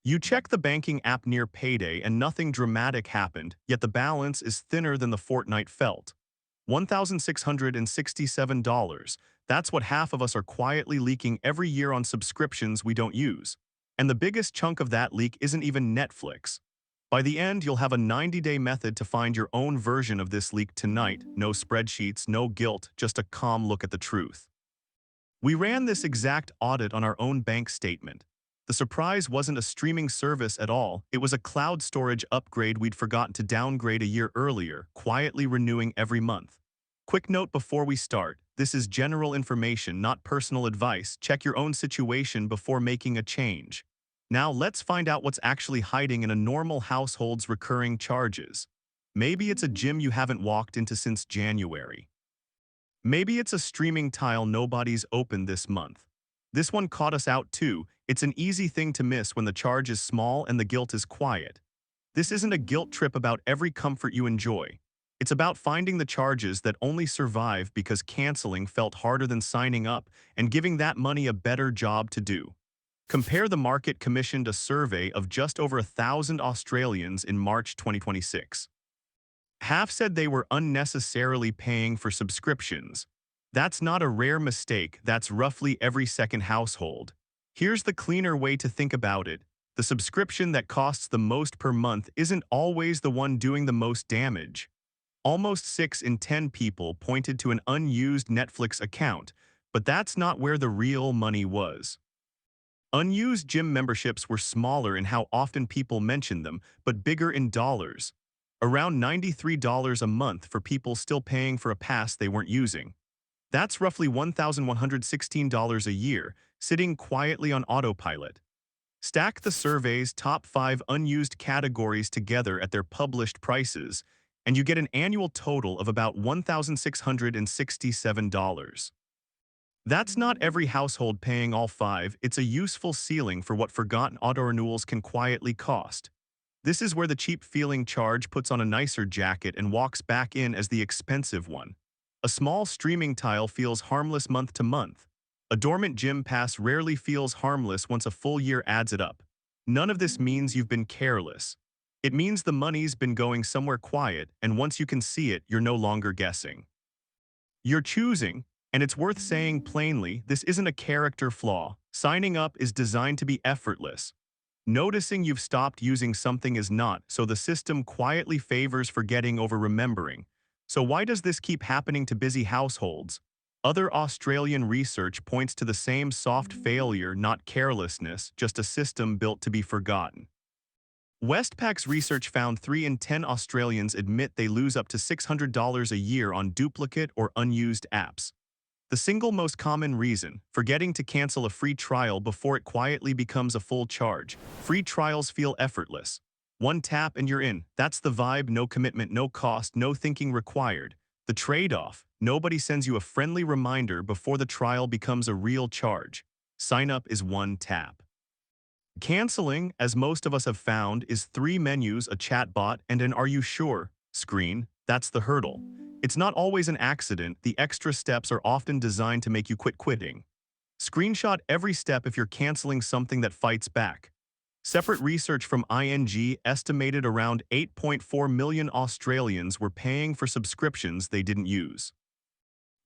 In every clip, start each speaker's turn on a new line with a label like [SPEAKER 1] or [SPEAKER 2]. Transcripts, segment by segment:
[SPEAKER 1] You check the banking app near payday and nothing dramatic happened, yet the balance is thinner than the fortnight felt. $1,667. That's what half of us are quietly leaking every year on subscriptions we don't use. And the biggest chunk of that leak isn't even Netflix. By the end, you'll have a 90-day method to find your own version of this leak tonight. No spreadsheets, no guilt, just a calm look at the truth. We ran this exact audit on our own bank statement. The surprise wasn't a streaming service at all, it was a cloud storage upgrade we'd forgotten to downgrade a year earlier, quietly renewing every month. Quick note before we start, this is general information, not personal advice. Check your own situation before making a change. Now let's find out what's actually hiding in a normal household's recurring charges. Maybe it's a gym you haven't walked into since January. Maybe it's a streaming tile nobody's opened this month. This one caught us out too. It's an easy thing to miss when the charge is small and the guilt is quiet. This isn't a guilt trip about every comfort you enjoy. It's about finding the charges that only survive because canceling felt harder than signing up and giving that money a better job to do. Compare the market commissioned a survey of just over 1,000 Australians in March 2026. Half said they were unnecessarily paying for subscriptions. That's not a rare mistake, that's roughly every second household. Here's the cleaner way to think about it. The subscription that costs the most per month isn't always the one doing the most damage. Almost 6 in 10 people pointed to an unused Netflix account, but that's not where the real money was. Unused gym memberships were smaller in how often people mentioned them, but bigger in dollars. Around $93 a month for people still paying for a pass they weren't using. That's roughly $1,116 a year, sitting quietly on autopilot. Stack the survey's top 5 unused categories together at their published prices, and you get an annual total of about $1,667. That's not every household paying all 5, it's a useful ceiling for what forgotten auto-renewals can quietly cost. This is where the cheap feeling charge puts on a nicer jacket and walks back in as the expensive one. A small streaming tile feels harmless month to month. A dormant gym pass rarely feels harmless once a full year adds it up. None of this means you've been careless. It means the money's been going somewhere quiet, and once you can see it, you're no longer guessing. You're choosing, and it's worth saying plainly, this isn't a character flaw. Signing up is designed to be effortless. Noticing you've stopped using something is not, so the system quietly favors forgetting over remembering. So why does this keep happening to busy households? Other Australian research points to the same soft failure, not carelessness, just a system built to be forgotten. Westpac's research found 3 in 10 Australians admit they lose up to $600 a year on duplicate or unused apps. The single most common reason, forgetting to cancel a free trial before it quietly becomes a full charge. Free trials feel effortless. One tap and you're in. That's the vibe, no commitment, no cost, no thinking required. The trade-off, nobody sends you a friendly reminder before the trial becomes a real charge. Sign up is one tap. Canceling, as most of us have found, is 3 menus, a chatbot, and an "Are you sure?" screen. That's the hurdle. It's not always an accident, the extra steps are often designed to make you quit quitting. Screenshot every step if you're canceling something that fights back. Separate research from ING estimated around 8.4 million Australians were paying for subscriptions they didn't use.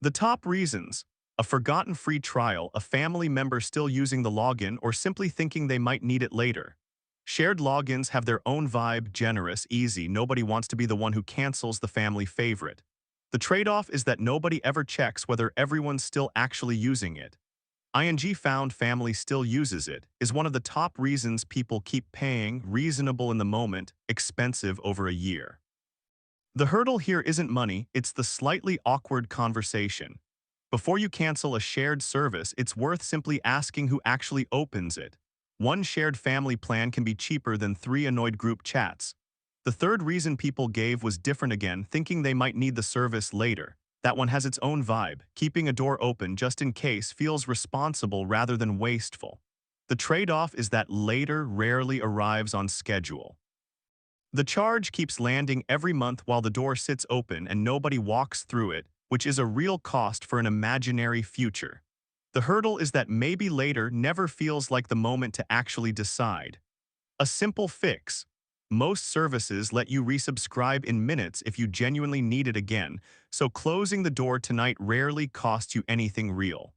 [SPEAKER 1] The top reasons: a forgotten free trial, a family member still using the login, or simply thinking they might need it later. Shared logins have their own vibe, generous, easy, nobody wants to be the one who cancels the family favorite. The trade-off is that nobody ever checks whether everyone's still actually using it. ING found family still uses it, is one of the top reasons people keep paying, reasonable in the moment, expensive over a year. The hurdle here isn't money, it's the slightly awkward conversation. Before you cancel a shared service, it's worth simply asking who actually opens it. One shared family plan can be cheaper than 3 annoyed group chats. The third reason people gave was different again, thinking they might need the service later. That one has its own vibe. Keeping a door open just in case feels responsible rather than wasteful. The trade-off is that later rarely arrives on schedule. The charge keeps landing every month while the door sits open and nobody walks through it, which is a real cost for an imaginary future. The hurdle is that maybe later never feels like the moment to actually decide. A simple fix. Most services let you resubscribe in minutes if you genuinely need it again, so closing the door tonight rarely costs you anything real.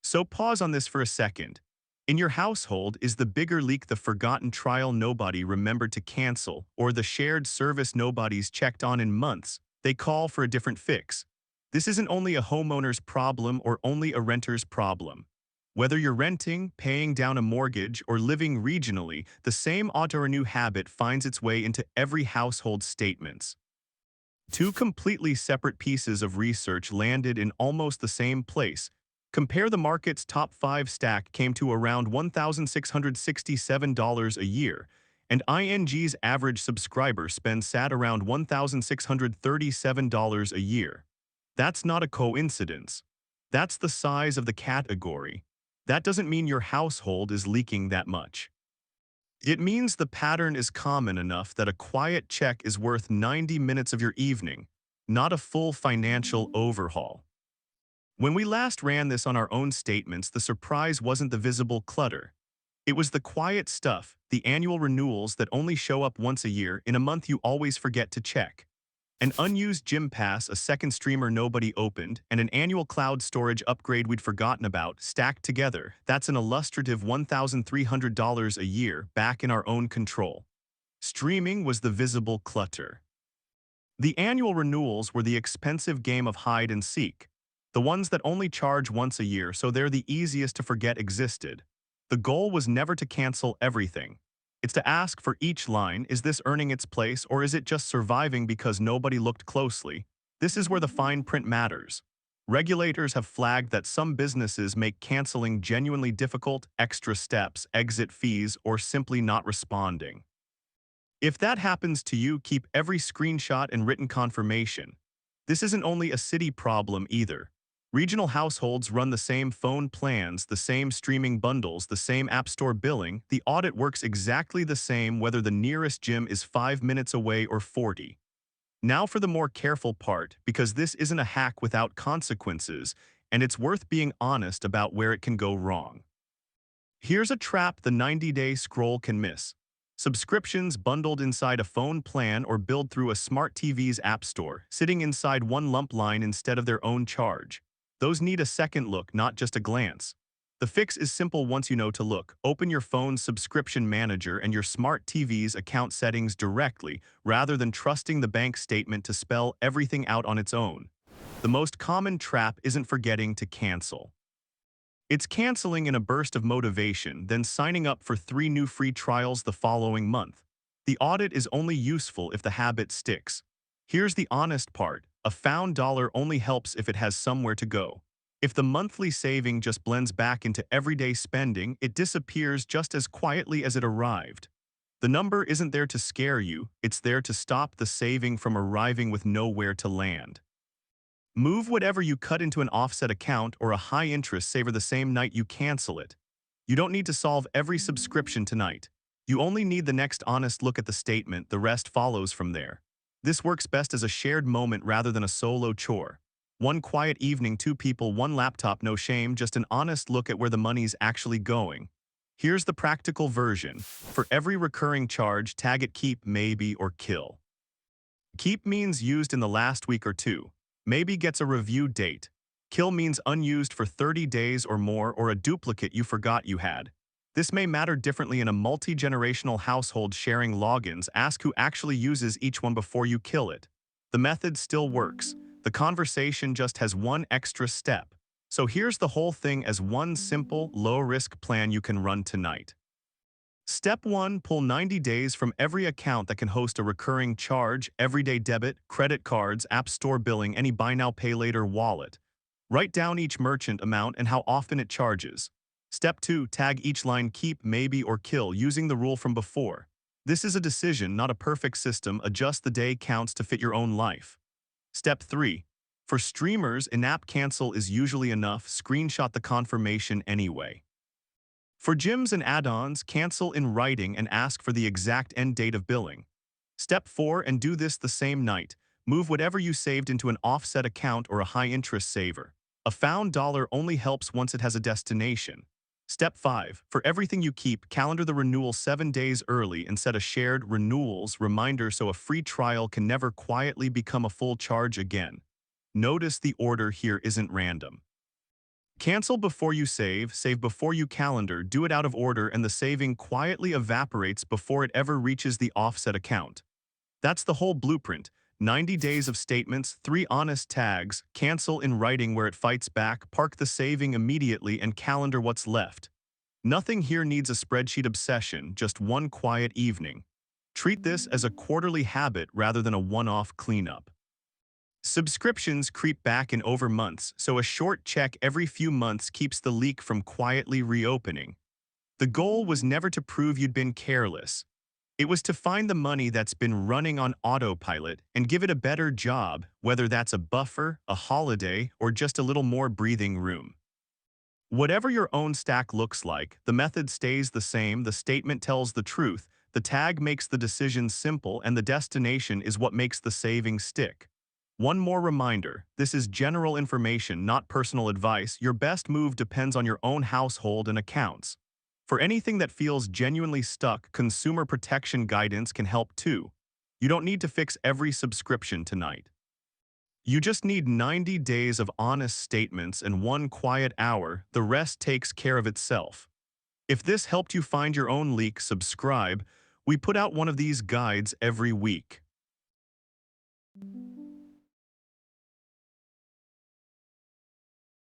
[SPEAKER 1] So pause on this for a second. In your household, is the bigger leak the forgotten trial nobody remembered to cancel, or the shared service nobody's checked on in months? They call for a different fix. This isn't only a homeowner's problem or only a renter's problem. Whether you're renting, paying down a mortgage, or living regionally, the same auto-renew habit finds its way into every household's statements. Two completely separate pieces of research landed in almost the same place. Compare the market's top 5 stack came to around $1,667 a year, and ING's average subscriber spend sat around $1,637 a year. That's not a coincidence. That's the size of the category. That doesn't mean your household is leaking that much. It means the pattern is common enough that a quiet check is worth 90 minutes of your evening, not a full financial overhaul. When we last ran this on our own statements, the surprise wasn't the visible clutter. It was the quiet stuff, the annual renewals that only show up once a year in a month you always forget to check. An unused gym pass, a second streamer nobody opened, and an annual cloud storage upgrade we'd forgotten about, stacked together. That's an illustrative $1,300 a year back in our own control. Streaming was the visible clutter. The annual renewals were the expensive game of hide and seek. The ones that only charge once a year, so they're the easiest to forget existed. The goal was never to cancel everything. It's to ask for each line, is this earning its place or is it just surviving because nobody looked closely? This is where the fine print matters. Regulators have flagged that some businesses make canceling genuinely difficult, extra steps, exit fees, or simply not responding. If that happens to you, keep every screenshot and written confirmation. This isn't only a city problem either. Regional households run the same phone plans, the same streaming bundles, the same app store billing. The audit works exactly the same whether the nearest gym is 5 minutes away or 40. Now for the more careful part, because this isn't a hack without consequences, and it's worth being honest about where it can go wrong. Here's a trap the 90-day scroll can miss. Subscriptions bundled inside a phone plan or billed through a smart TV's app store, sitting inside one lump line instead of their own charge. Those need a second look, not just a glance. The fix is simple once you know to look. Open your phone's subscription manager and your smart TV's account settings directly, rather than trusting the bank statement to spell everything out on its own. The most common trap isn't forgetting to cancel. It's canceling in a burst of motivation, then signing up for 3 new free trials the following month. The audit is only useful if the habit sticks. Here's the honest part. A found dollar only helps if it has somewhere to go. If the monthly saving just blends back into everyday spending, it disappears just as quietly as it arrived. The number isn't there to scare you, it's there to stop the saving from arriving with nowhere to land. Move whatever you cut into an offset account or a high-interest saver the same night you cancel it. You don't need to solve every subscription tonight. You only need the next honest look at the statement, the rest follows from there. This works best as a shared moment rather than a solo chore. One quiet evening, 2 people, 1 laptop, no shame, just an honest look at where the money's actually going. Here's the practical version. For every recurring charge, tag it keep, maybe, or kill. Keep means used in the last week or 2. Maybe gets a review date. Kill means unused for 30 days or more, or a duplicate you forgot you had. This may matter differently in a multi-generational household sharing logins. Ask who actually uses each one before you kill it. The method still works. The conversation just has one extra step. So here's the whole thing as one simple, low-risk plan you can run tonight. Step 1. Pull 90 days from every account that can host a recurring charge, everyday debit, credit cards, app store billing, any buy now pay later wallet. Write down each merchant amount and how often it charges. Step 2. Tag each line keep, maybe, or kill using the rule from before. This is a decision, not a perfect system. Adjust the day counts to fit your own life. Step 3. For streamers, in-app cancel is usually enough. Screenshot the confirmation anyway. For gyms and add-ons, cancel in writing and ask for the exact end date of billing. Step 4. And do this the same night. Move whatever you saved into an offset account or a high-interest saver. A found dollar only helps once it has a destination. Step 5. For everything you keep, calendar the renewal 7 days early and set a shared renewals reminder so a free trial can never quietly become a full charge again. Notice the order here isn't random. Cancel before you save before you calendar, do it out of order, and the saving quietly evaporates before it ever reaches the offset account. That's the whole blueprint. 90 days of statements, 3 honest tags, cancel in writing where it fights back, park the saving immediately, and calendar what's left. Nothing here needs a spreadsheet obsession, just one quiet evening. Treat this as a quarterly habit rather than a one-off cleanup. Subscriptions creep back in over months, so a short check every few months keeps the leak from quietly reopening. The goal was never to prove you'd been careless. It was to find the money that's been running on autopilot and give it a better job, whether that's a buffer, a holiday, or just a little more breathing room. Whatever your own stack looks like, the method stays the same, the statement tells the truth, the tag makes the decision simple, and the destination is what makes the saving stick. One more reminder, this is general information, not personal advice. Your best move depends on your own household and accounts. For anything that feels genuinely stuck, consumer protection guidance can help too. You don't need to fix every subscription tonight. You just need 90 days of honest statements and one quiet hour. The rest takes care of itself. If this helped you find your own leak, subscribe. We put out one of these guides every week.